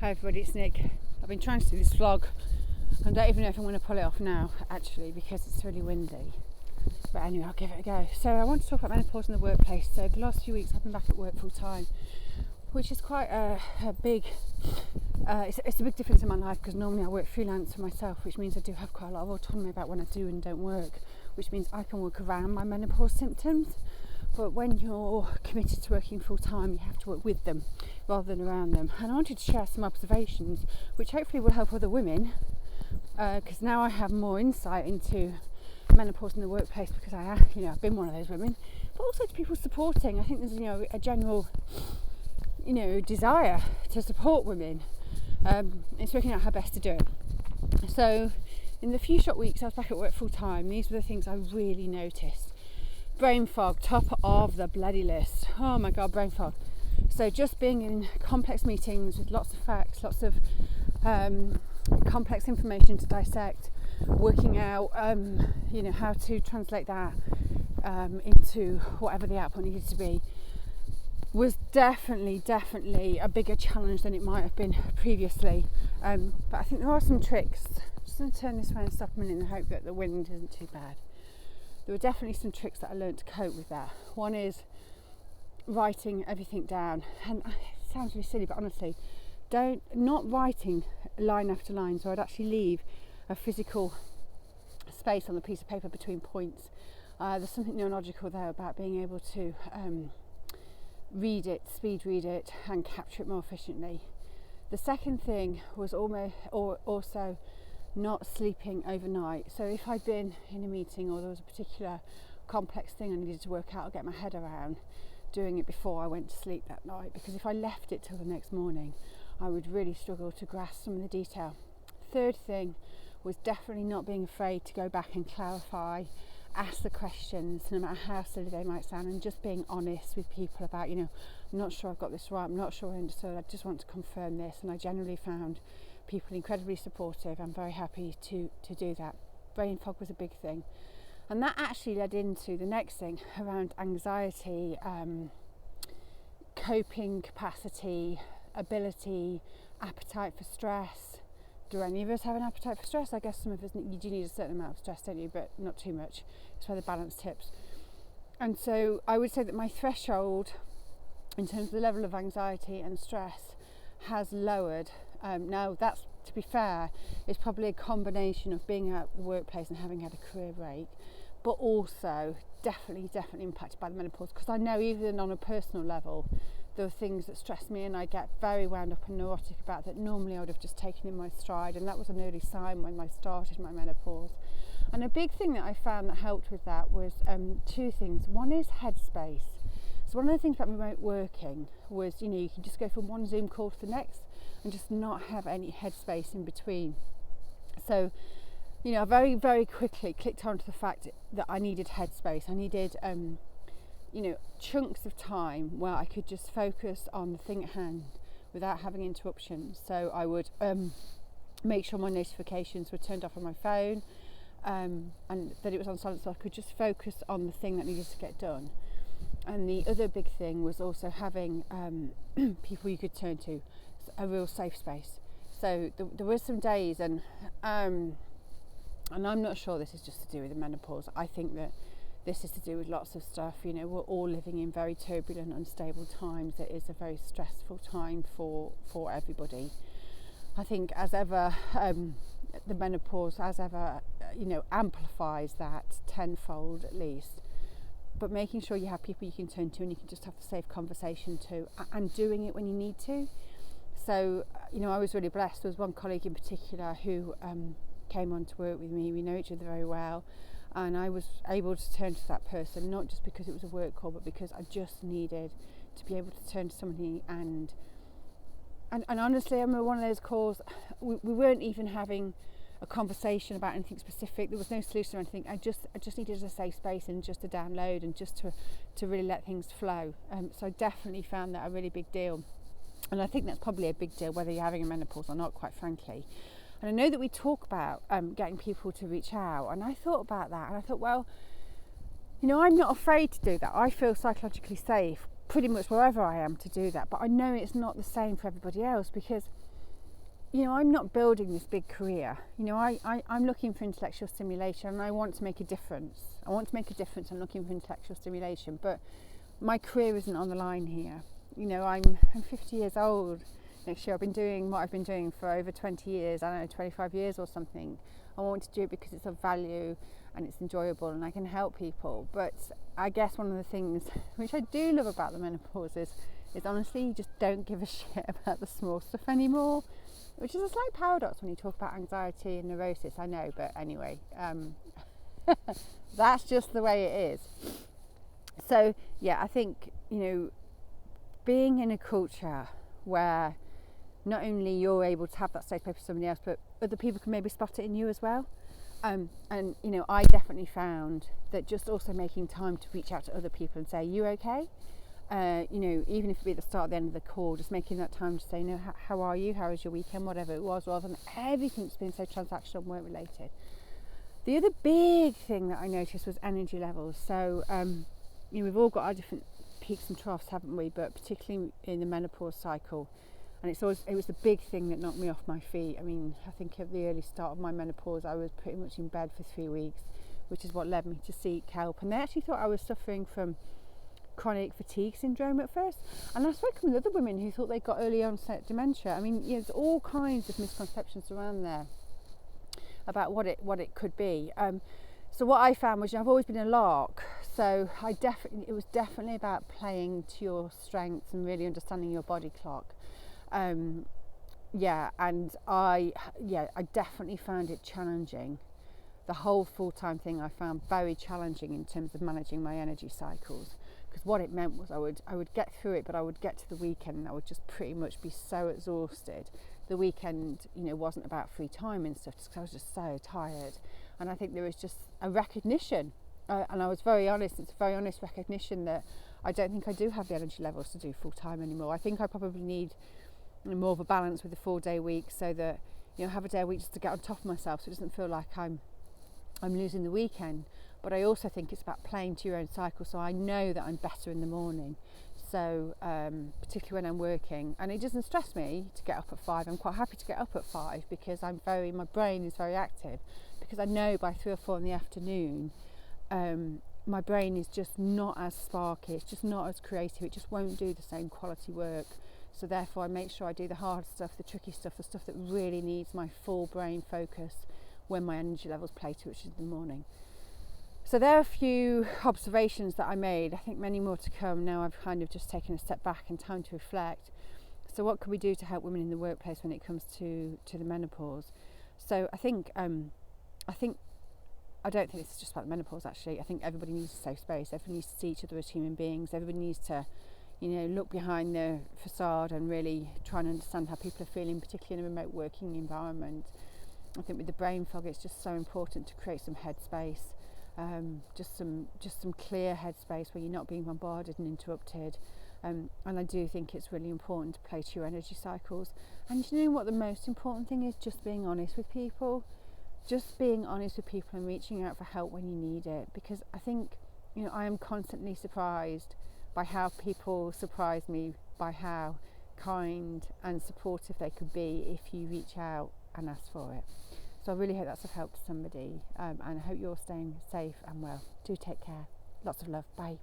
Hi everybody, it's Nick. I've been trying to do this vlog. I don't even know if I'm going to pull it off now, actually, because it's really windy. But anyway, I'll give it a go. So I want to talk about menopause in the workplace. So the last few weeks I've been back at work full time, which is quite a big, it's a big difference in my life, because normally I work freelance for myself, which means I do have quite a lot of autonomy about when I do and don't work, which means I can work around my menopause symptoms. But when you're committed to working full time, you have to work with them rather than around them. And I wanted to share some observations which hopefully will help other women, because now I have more insight into menopause in the workplace, because I've been one of those women, but also to people supporting. I think there's a general desire to support women. It's working out how best to do it. So in the few short weeks I was back at work full time, these were the things I really noticed. Brain fog, top of the bloody list. Oh my god, brain fog. So just being in complex meetings with lots of facts, lots of complex information to dissect, working out how to translate that into whatever the output needed to be, was definitely a bigger challenge than it might have been previously. But I think there are some tricks. I'm just going to turn this around and stop a minute in the hope that the wind isn't too bad. There were definitely some tricks that I learned to cope with that. One is writing everything down. And it sounds really silly, but honestly, not writing line after line. So I'd actually leave a physical space on the piece of paper between points. There's something neurological there about being able to read it, speed read it, and capture it more efficiently. The second thing was also not sleeping overnight. So if I'd been in a meeting or there was a particular complex thing I needed to work out or get my head around, doing it before I went to sleep that night, because if I left it till the next morning I would really struggle to grasp some of the detail. Third thing was definitely not being afraid to go back and clarify, ask the questions, no matter how silly they might sound, and just being honest with people about, I'm not sure I've got this right, I'm not sure I understood, I just want to confirm this. And I generally found people incredibly supportive. I'm very happy to do that. Brain fog was a big thing, and that actually led into the next thing around anxiety, coping capacity, ability, appetite for stress. Do any of us have an appetite for stress? I guess some of us, you do need a certain amount of stress, don't you, but not too much. It's where the balance tips. And so I would say that my threshold in terms of the level of anxiety and stress has lowered. Now that's, to be fair, is probably a combination of being out the workplace and having had a career break, but also definitely impacted by the menopause, because I know even on a personal level there are things that stress me and I get very wound up and neurotic about that normally I would have just taken in my stride, and that was an early sign when I started my menopause. And a big thing that I found that helped with that was two things. One is headspace. So one of the things about remote working was, you can just go from one Zoom call to the next and just not have any headspace in between. So, I very, very quickly clicked onto the fact that I needed headspace. I needed, chunks of time where I could just focus on the thing at hand without having interruptions. So I would make sure my notifications were turned off on my phone, and that it was on silent, so I could just focus on the thing that needed to get done. And the other big thing was also having people you could turn to, a real safe space. So there were some days, and I'm not sure this is just to do with the menopause. I think that this is to do with lots of stuff. We're all living in very turbulent, unstable times. It is a very stressful time for everybody. I think as ever, the menopause amplifies that tenfold at least. But making sure you have people you can turn to and you can just have a safe conversation to, and doing it when you need to. So, I was really blessed. There was one colleague in particular who came on to work with me. We know each other very well, and I was able to turn to that person, not just because it was a work call, but because I just needed to be able to turn to somebody and honestly, I remember one of those calls, we weren't even having a conversation about anything specific. There was no solution or anything. I just needed a safe space and just to download and just to really let things flow. So I definitely found that a really big deal. And I think that's probably a big deal whether you're having a menopause or not, quite frankly. And I know that we talk about getting people to reach out, and I thought about that, and I thought, well, I'm not afraid to do that. I feel psychologically safe pretty much wherever I am to do that, but I know it's not the same for everybody else, because I'm not building this big career. I'm looking for intellectual stimulation, and I want to make a difference. I'm looking for intellectual stimulation, but my career isn't on the line here. I'm 50 years old next year. I've been doing what I've been doing for over 20 years, I don't know, 25 years or something. I want to do it because it's of value and it's enjoyable and I can help people. But I guess one of the things which I do love about the menopause is honestly, you just don't give a shit about the small stuff anymore, which is a slight paradox when you talk about anxiety and neurosis, I know, but anyway, that's just the way it is. So yeah, I think, being in a culture where not only you're able to have that safe place for somebody else, but other people can maybe spot it in you as well. And I definitely found that just also making time to reach out to other people and say, you okay? Even if it be at the start or the end of the call, just making that time to say, how are you? How was your weekend? Whatever it was, rather than everything's been so transactional and work related. The other big thing that I noticed was energy levels. So, we've all got our different peaks and troughs, haven't we? But particularly in the menopause cycle. And it was the big thing that knocked me off my feet. I mean, I think at the early start of my menopause, I was pretty much in bed for 3 weeks, which is what led me to seek help. And they actually thought I was suffering from chronic fatigue syndrome at first. And I've spoken with other women who thought they got early onset dementia. I mean, there's all kinds of misconceptions around there about what it could be. So what I found was, I've always been a lark. So it was definitely about playing to your strengths and really understanding your body clock. And I definitely found it challenging. The whole full-time thing I found very challenging in terms of managing my energy cycles, because what it meant was I would get through it, but I would get to the weekend and I would just pretty much be so exhausted. The weekend, wasn't about free time and stuff, because I was just so tired. And I think there was just a recognition, and I was very honest. It's a very honest recognition that I don't think I do have the energy levels to do full-time anymore. I think I probably need more of a balance with the 4-day week, so that have a day a week just to get on top of myself, so it doesn't feel like I'm losing the weekend. But I also think it's about playing to your own cycle, so I know that I'm better in the morning. So particularly when I'm working, and it doesn't stress me to get up at 5. I'm quite happy to get up at 5 because my brain is very active, because I know by 3 or 4 in the afternoon my brain is just not as sparky, it's just not as creative, it just won't do the same quality work. So therefore I make sure I do the hard stuff, the tricky stuff, the stuff that really needs my full brain focus when my energy levels play to, which is in the morning. So there are a few observations that I made. I think many more to come. Now I've kind of just taken a step back and time to reflect. So what can we do to help women in the workplace when it comes to the menopause? So I don't think it's just about the menopause, actually. I think everybody needs a safe space. Everybody needs to see each other as human beings. Everybody needs to look behind the facade and really try and understand how people are feeling, particularly in a remote working environment. I think with the brain fog, it's just so important to create some headspace, just some clear headspace where you're not being bombarded and interrupted. And I do think it's really important to play to your energy cycles. And what the most important thing is? Just being honest with people. Just being honest with people and reaching out for help when you need it. Because I think, I am constantly surprised by how people surprise me by how kind and supportive they could be if you reach out and ask for it. So I really hope that's of help to somebody, and I hope you're staying safe and well. Do take care. Lots of love. Bye.